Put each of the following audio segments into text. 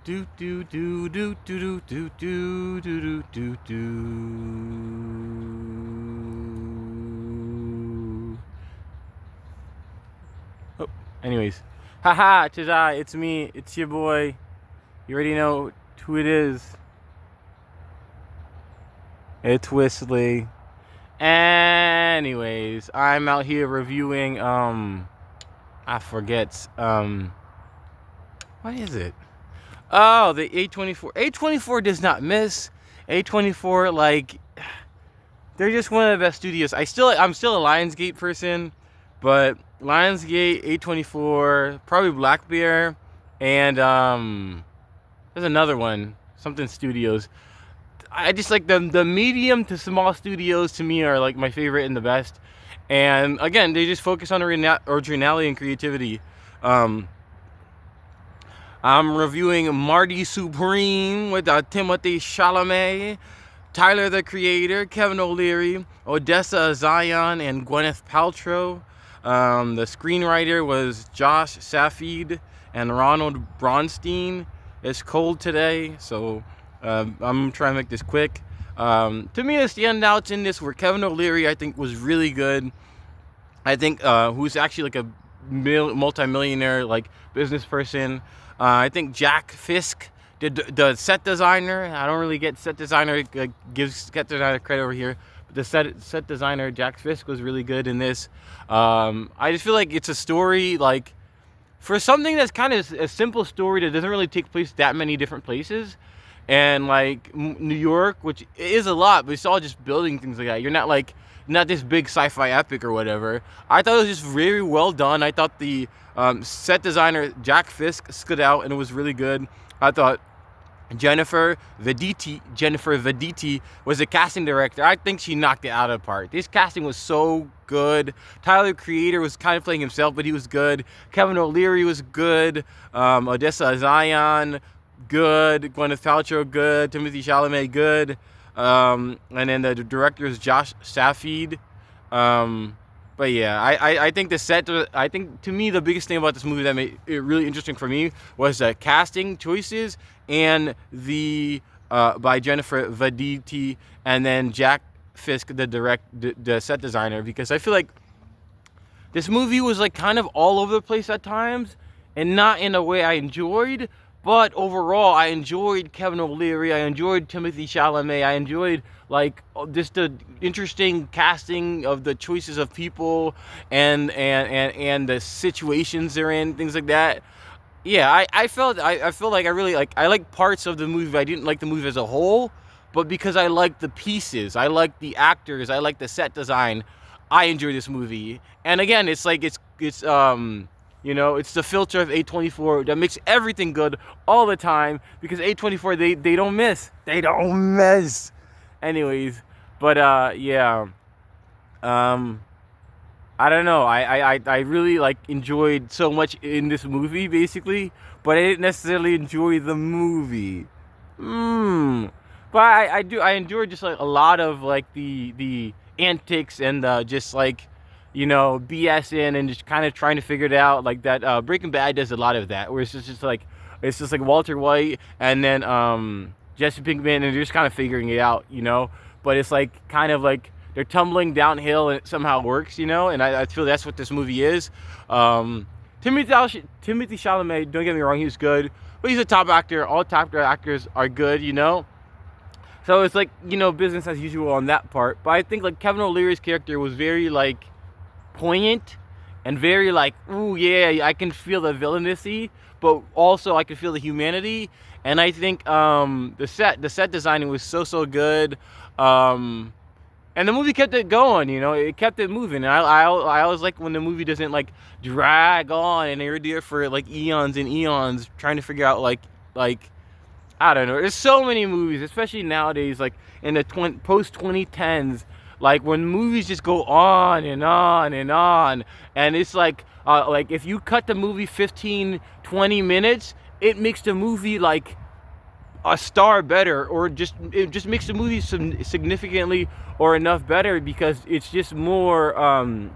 do do do do do do do do do do. Oh, anyways, haha, Chizai, it's me, it's your boy. You already know who it is. It's Whistly. Anyways, I'm out here reviewing I forget what is it? Oh, the A24. A24 does not miss. A24, like, they're just one of the best studios. I'm still a Lionsgate person, but Lionsgate, A24, probably Black Bear, and there's another one, something studios. I just like the medium to small studios, to me, are like my favorite and the best. And again, they just focus on originality and creativity. I'm reviewing Marty Supreme with Timothée Chalamet, Tyler the Creator, Kevin O'Leary, Odessa Zion, and Gwyneth Paltrow. The screenwriter was Josh Safed and Ronald Bronstein. It's cold today, so I'm trying to make this quick. To me, the standouts in this were Kevin O'Leary, I think, was really good. I think who's actually like a multi-millionaire like business person. I think Jack Fisk, the set designer. I don't really get set designer, gives set designer credit over here, but the set designer Jack Fisk was really good in this. I just feel like it's a story, like, for something that's kind of a simple story that doesn't really take place that many different places, and like New York, which is a lot, but it's all just building things like that. You're not this big sci-fi epic or whatever. I thought it was just very well done. I thought the set designer Jack Fisk stood out, and it was really good. I thought Jennifer Vediti was the casting director. I think she knocked it out of the park. This casting was so good. Tyler the Creator was kind of playing himself, but he was good. Kevin O'Leary was good. Odessa Zion, good. Gwyneth Paltrow, good. Timothée Chalamet, good. And then the director is Josh Safed. But yeah, I think I think, to me, the biggest thing about this movie that made it really interesting for me was the casting choices and the by Jennifer Vediti, and then Jack Fisk, the set designer, because I feel like this movie was like kind of all over the place at times, and not in a way I enjoyed. But overall, I enjoyed Kevin O'Leary. I enjoyed Timothée Chalamet. I enjoyed like just the interesting casting of the choices of people and the situations they're in, things like that. Yeah, I felt like I really like parts of the movie. I didn't like the movie as a whole, but because I like the pieces, I like the actors, I like the set design, I enjoy this movie. And again, it's like it's it's the filter of A24 that makes everything good all the time, because A24, they don't miss. They don't miss. Anyways, but yeah. I don't know. I really like enjoyed so much in this movie, basically, but I didn't necessarily enjoy the movie. But I enjoyed just like a lot of like the antics and just like, BSing and just kind of trying to figure it out, like that. Breaking Bad does a lot of that, where it's just like Walter White and then Jesse Pinkman, and they're just kind of figuring it out, But it's like kind of like they're tumbling downhill, and it somehow works, And I feel that's what this movie is. Timothée Chalamet, don't get me wrong, he was good, but he's a top actor. All top actors are good, So it's like, business as usual on that part. But I think like Kevin O'Leary's character was very like poignant and very like, ooh yeah, I can feel the villainousy, but also I can feel the humanity. And I think the set designing was so good. And the movie kept it going, it kept it moving. And I always like when the movie doesn't like drag on and you're there for like eons and eons trying to figure out like I don't know. There's so many movies, especially nowadays, like in the post 2010s, like when movies just go on and on and on, and it's like if you cut the movie 15-20 minutes, it makes the movie like a star better, or it just makes the movie significantly or enough better, because it's just more of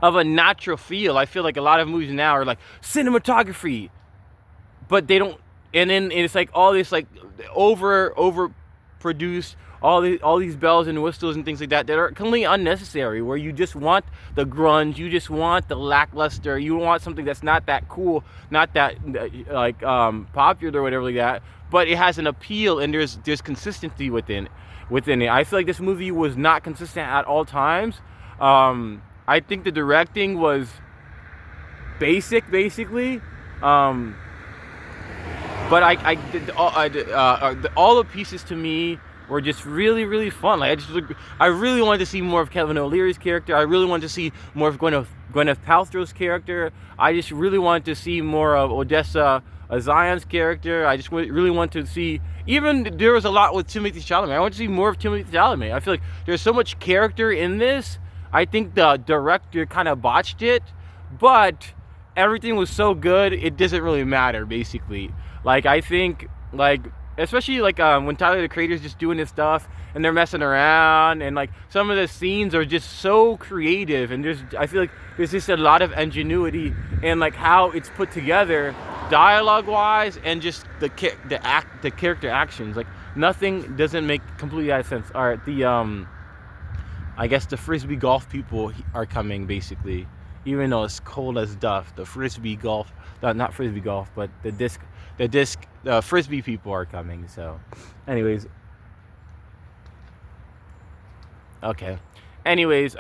a natural feel. I feel like a lot of movies now are like cinematography, but they don't and then it's like all this like over produced, all these bells and whistles and things like that are completely unnecessary, where you just want the grunge, you just want the lackluster, you want something that's not that cool, not that like popular or whatever like that, but it has an appeal and there's consistency within it. I feel like this movie was not consistent at all times. I think the directing was basically. But all the pieces to me were just really fun. Like I really wanted to see more of Kevin O'Leary's character. I really wanted to see more of Gwyneth Paltrow's character. I just really wanted to see more of Odessa Zion's character. I just really wanted to see. Even there was a lot with Timothée Chalamet. I want to see more of Timothée Chalamet. I feel like there's so much character in this. I think the director kind of botched it, but everything was so good it doesn't really matter basically. Like I think like especially like when Tyler the Creator's just doing his stuff and they're messing around, and like some of the scenes are just so creative, and I feel like there's just a lot of ingenuity in like how it's put together dialogue wise, and just the character actions. Like nothing doesn't make completely out of sense. All right, I guess the frisbee golf people are coming basically, even though it's cold as duff. The frisbee golf, not frisbee golf, but the frisbee people are coming. So anyways, okay, anyways,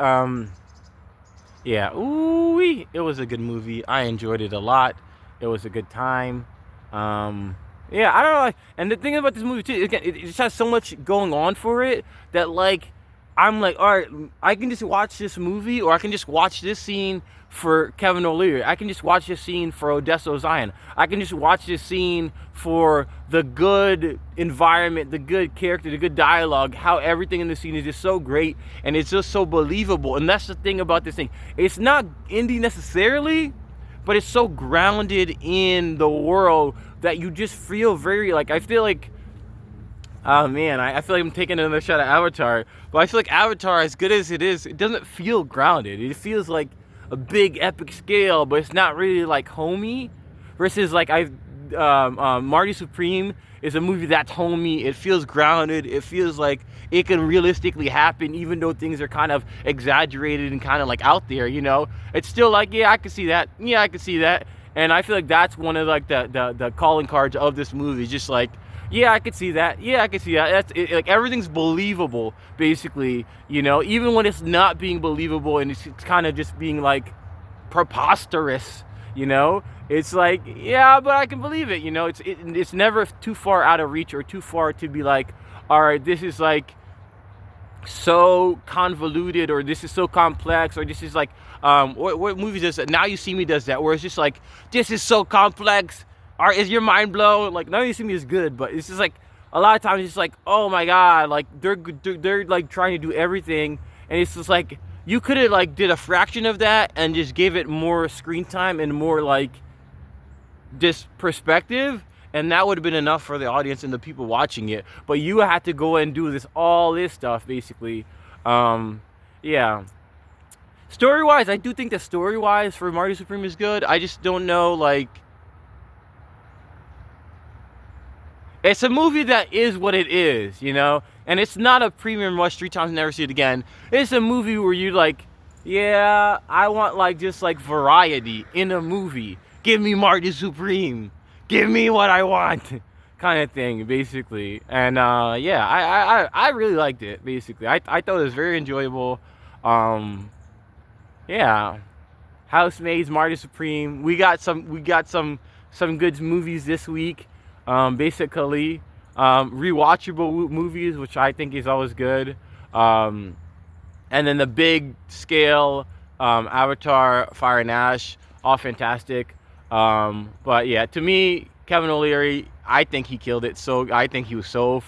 yeah, ooh, it was a good movie. I enjoyed it a lot. It was a good time. Yeah, I don't know, like, and the thing about this movie too, again, it just has so much going on for it that like I'm like, all right, I can just watch this movie, or I can just watch this scene for Kevin O'Leary. I can just watch this scene for Odessa Zion. I can just watch this scene for the good environment, the good character, the good dialogue, how everything in the scene is just so great, and it's just so believable. And that's the thing about this thing. It's not indie necessarily, but it's so grounded in the world that you just feel very, like, I feel like, oh man, I feel like I'm taking another shot at Avatar, but I feel like Avatar, as good as it is, it doesn't feel grounded. It feels like a big epic scale, but it's not really like homey. Versus like Marty Supreme is a movie that's homey. It feels grounded. It feels like it can realistically happen, even though things are kind of exaggerated and kind of like out there. You know, it's still like, yeah, I can see that. Yeah, I can see that. And I feel like that's one of like the calling cards of this movie. Just like, yeah, I could see that. Yeah, I could see that. That's it, like everything's believable, basically. You know, even when it's not being believable and it's kind of just being like preposterous. You know, it's like, yeah, but I can believe it. You know, it's never too far out of reach or too far to be like, all right, this is like so convoluted, or this is so complex, or this is like what movie does that? Now You See Me does that, where it's just like, this is so complex. Or is your mind blown? Like, Now You See Me is good, but it's just like a lot of times it's like, oh my god, like they're like trying to do everything, and it's just like you could have like did a fraction of that and just gave it more screen time and more like this perspective, and that would have been enough for the audience and the people watching it. But you had to go and do all this stuff basically. Yeah. Story wise, I do think that story wise for Marty Supreme is good. I just don't know, like, it's a movie that is what it is, you know? And it's not a premium watch 3 times and never see it again. It's a movie where you like, yeah, I want like just like variety in a movie. Give me Marty Supreme. Give me what I want. Kind of thing, basically. And yeah, I really liked it, basically. I thought it was very enjoyable. Yeah. Housemaids, Marty Supreme. We got some good movies this week. Basically, rewatchable movies, which I think is always good. And then the big scale, Avatar, Fire and Ash, all fantastic. But yeah, to me, Kevin O'Leary, I think he killed it. So I think he was so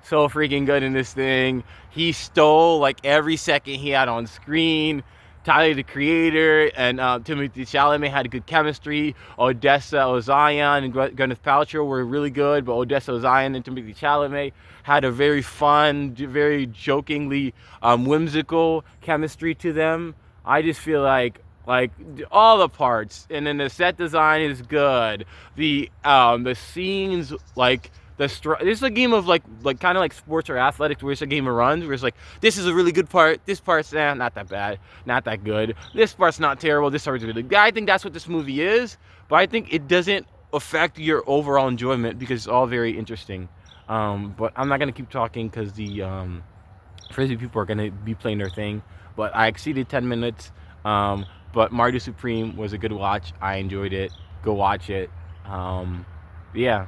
freaking good in this thing. He stole like every second he had on screen. Tyler the Creator and Timothée Chalamet had a good chemistry. Odessa Zion and Gwyneth Paltrow were really good, but Odessa Zion and Timothée Chalamet had a very fun, very jokingly whimsical chemistry to them. I just feel like Like all the parts, and then the set design is good. The scenes, like this is a game of like kind of like sports or athletics, where it's a game of runs, where it's like this is a really good part, this part's not that bad, not that good, this part's not terrible, this part's really good. I think that's what this movie is, but I think it doesn't affect your overall enjoyment because it's all very interesting. But I'm not gonna keep talking because the Frisbee people are gonna be playing their thing. But I exceeded 10 minutes. But Marty Supreme was a good watch. I enjoyed it. Go watch it. Yeah.